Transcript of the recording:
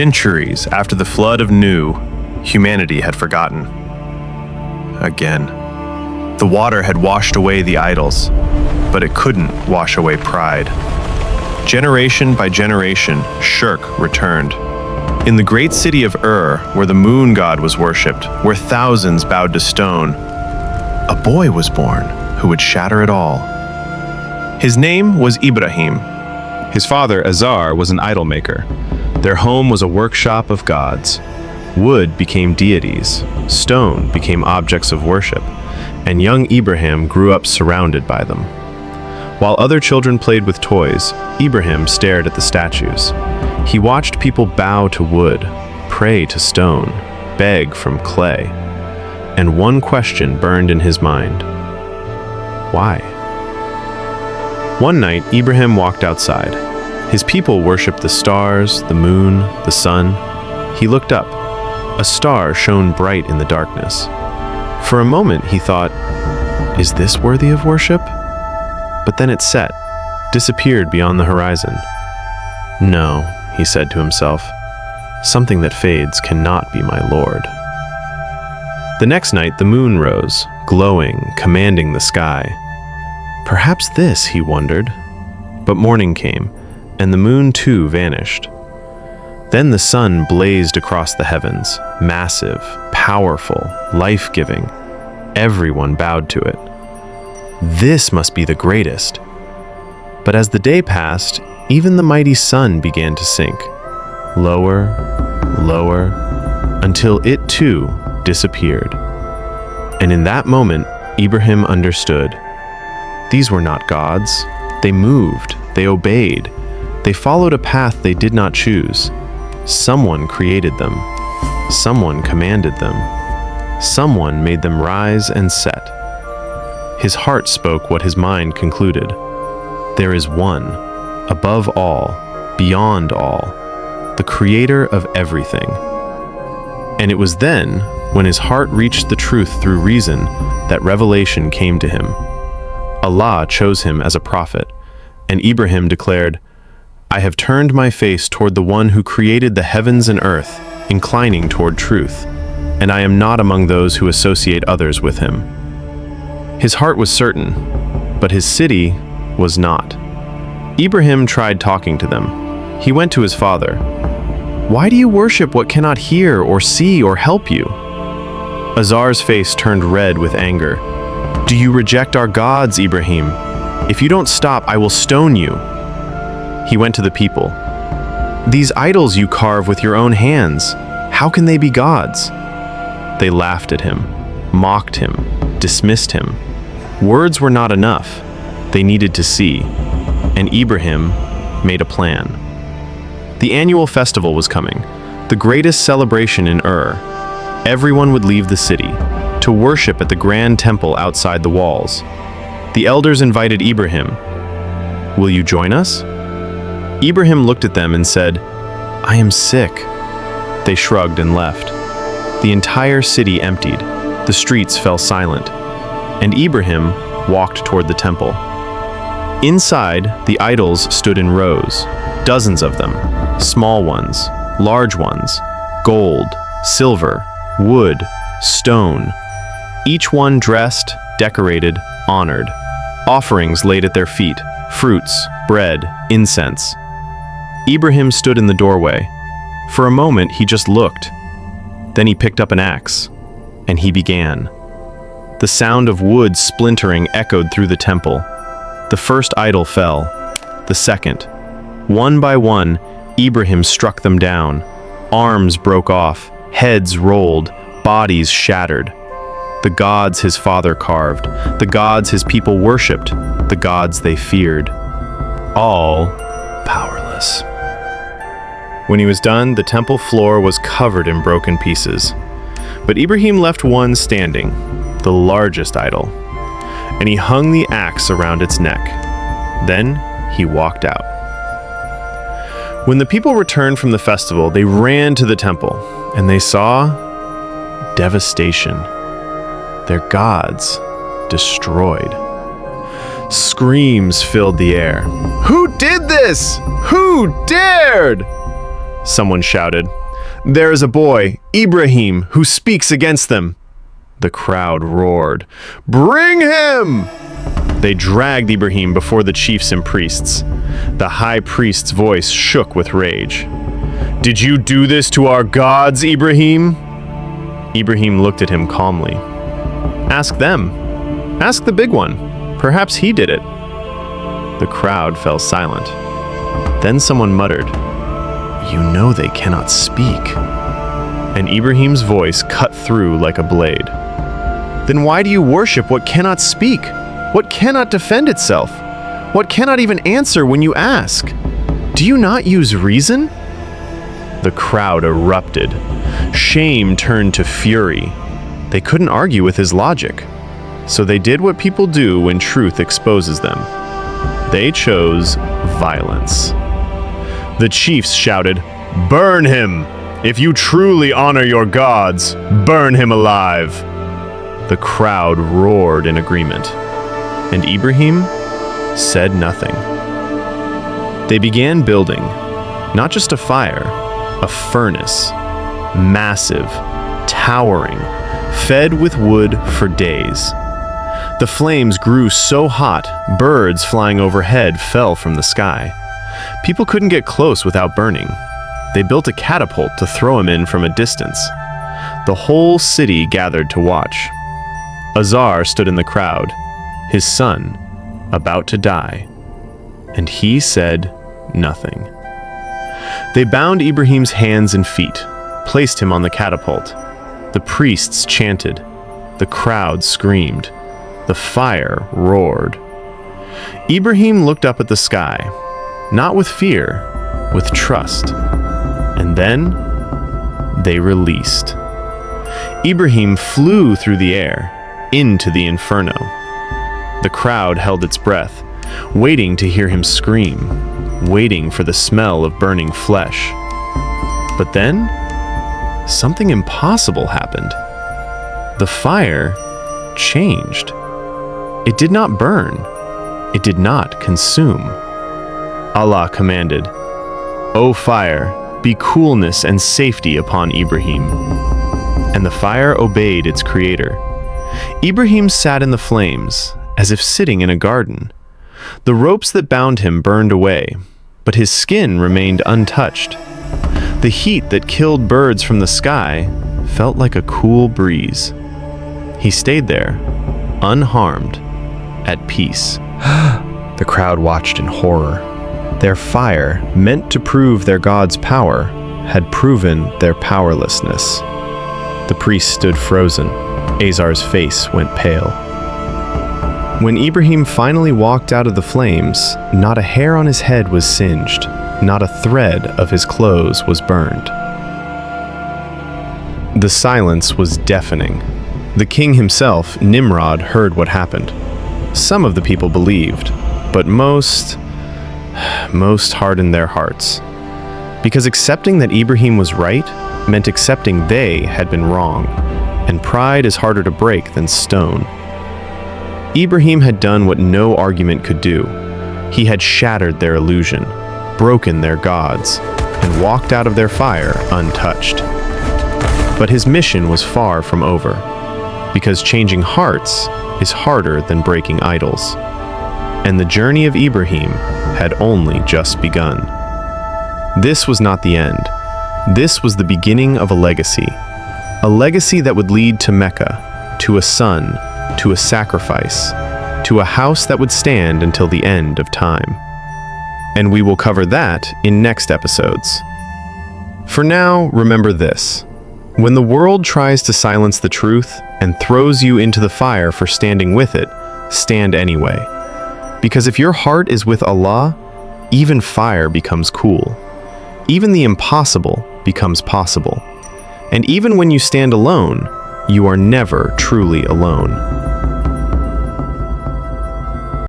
Centuries after the flood of Nu, humanity had forgotten. Again. The water had washed away the idols, but it couldn't wash away pride. Generation by generation, Shirk returned. In the great city of Ur, where the moon god was worshipped, where thousands bowed to stone, a boy was born who would shatter it all. His name was Ibrahim. His father, Azar, was an idol maker. Their home was a workshop of gods. Wood became deities, stone became objects of worship, and young Ibrahim grew up surrounded by them. While other children played with toys, Ibrahim stared at the statues. He watched people bow to wood, pray to stone, beg from clay, and one question burned in his mind. Why? One night, Ibrahim walked outside. His people worshipped the stars, the moon, the sun. He looked up. A star shone bright in the darkness. For a moment, he thought, "Is this worthy of worship?" But then it set, disappeared beyond the horizon. "No," he said to himself, "something that fades cannot be my Lord." The next night, the moon rose, glowing, commanding the sky. Perhaps this, he wondered. But morning came, and the moon too vanished. Then the sun blazed across the heavens, massive, powerful, life-giving. Everyone bowed to it. This must be the greatest. But as the day passed, even the mighty sun began to sink. Lower, lower, until it too disappeared. And in that moment, Ibrahim understood. These were not gods. They moved, they obeyed, they followed a path they did not choose. Someone created them. Someone commanded them. Someone made them rise and set. His heart spoke what his mind concluded. There is one, above all, beyond all, the creator of everything. And it was then, when his heart reached the truth through reason, that revelation came to him. Allah chose him as a prophet, and Ibrahim declared, "I have turned my face toward the one who created the heavens and earth, inclining toward truth, and I am not among those who associate others with him." His heart was certain, but his city was not. Ibrahim tried talking to them. He went to his father. "Why do you worship what cannot hear or see or help you?" Azar's face turned red with anger. "Do you reject our gods, Ibrahim? If you don't stop, I will stone you." He went to the people. "These idols you carve with your own hands, how can they be gods?" They laughed at him, mocked him, dismissed him. Words were not enough. They needed to see. And Ibrahim made a plan. The annual festival was coming, the greatest celebration in Ur. Everyone would leave the city to worship at the grand temple outside the walls. The elders invited Ibrahim. "Will you join us?" Ibrahim looked at them and said, "I am sick." They shrugged and left. The entire city emptied. The streets fell silent. And Ibrahim walked toward the temple. Inside, the idols stood in rows, dozens of them, small ones, large ones, gold, silver, wood, stone, each one dressed, decorated, honored. Offerings laid at their feet, fruits, bread, incense. Ibrahim stood in the doorway. For a moment, he just looked. Then he picked up an axe, and he began. The sound of wood splintering echoed through the temple. The first idol fell, the second. One by one, Ibrahim struck them down. Arms broke off, heads rolled, bodies shattered. The gods his father carved, the gods his people worshipped, the gods they feared. All powerless. When he was done, the temple floor was covered in broken pieces. But Ibrahim left one standing, the largest idol, and he hung the axe around its neck. Then he walked out. When the people returned from the festival, they ran to the temple, and they saw devastation. Their gods destroyed. Screams filled the air. "Who did this? Who dared?" Someone shouted. "There is a boy, Ibrahim, who speaks against them." The crowd roared. "Bring him!" They dragged Ibrahim before the chiefs and priests. The high priest's voice shook with rage. "Did you do this to our gods, Ibrahim?" Ibrahim looked at him calmly. "Ask them. Ask the big one. Perhaps he did it." The crowd fell silent. Then someone muttered, "You know they cannot speak." And Ibrahim's voice cut through like a blade. "Then why do you worship what cannot speak? What cannot defend itself? What cannot even answer when you ask? Do you not use reason?" The crowd erupted. Shame turned to fury. They couldn't argue with his logic. So they did what people do when truth exposes them. They chose violence. The chiefs shouted, "Burn him! If you truly honor your gods, burn him alive!" The crowd roared in agreement, and Ibrahim said nothing. They began building, not just a fire, a furnace, massive, towering, fed with wood for days. The flames grew so hot, birds flying overhead fell from the sky. People couldn't get close without burning. They built a catapult to throw him in from a distance. The whole city gathered to watch. Azar stood in the crowd, his son about to die, and he said nothing. They bound Ibrahim's hands and feet, placed him on the catapult. The priests chanted. The crowd screamed. The fire roared. Ibrahim looked up at the sky, not with fear, with trust. And then they released. Ibrahim flew through the air, into the inferno. The crowd held its breath, waiting to hear him scream, waiting for the smell of burning flesh. But then, something impossible happened. The fire changed. It did not burn. It did not consume. Allah commanded, "O fire, be coolness and safety upon Ibrahim." And the fire obeyed its creator. Ibrahim sat in the flames, as if sitting in a garden. The ropes that bound him burned away, but his skin remained untouched. The heat that killed birds from the sky felt like a cool breeze. He stayed there, unharmed, at peace. The crowd watched in horror. Their fire, meant to prove their god's power, had proven their powerlessness. The priest stood frozen. Azar's face went pale. When Ibrahim finally walked out of the flames, not a hair on his head was singed, not a thread of his clothes was burned. The silence was deafening. The king himself, Nimrod, heard what happened. Some of the people believed, but most hardened their hearts. Because accepting that Ibrahim was right meant accepting they had been wrong, and pride is harder to break than stone. Ibrahim had done what no argument could do. He had shattered their illusion, broken their gods, and walked out of their fire untouched. But his mission was far from over, because changing hearts is harder than breaking idols. And the journey of Ibrahim had only just begun. This was not the end. This was the beginning of a legacy that would lead to Mecca, to a son, to a sacrifice, to a house that would stand until the end of time. And we will cover that in next episodes. For now, remember this. When the world tries to silence the truth and throws you into the fire for standing with it, stand anyway. Because if your heart is with Allah, even fire becomes cool. Even the impossible becomes possible. And even when you stand alone, you are never truly alone.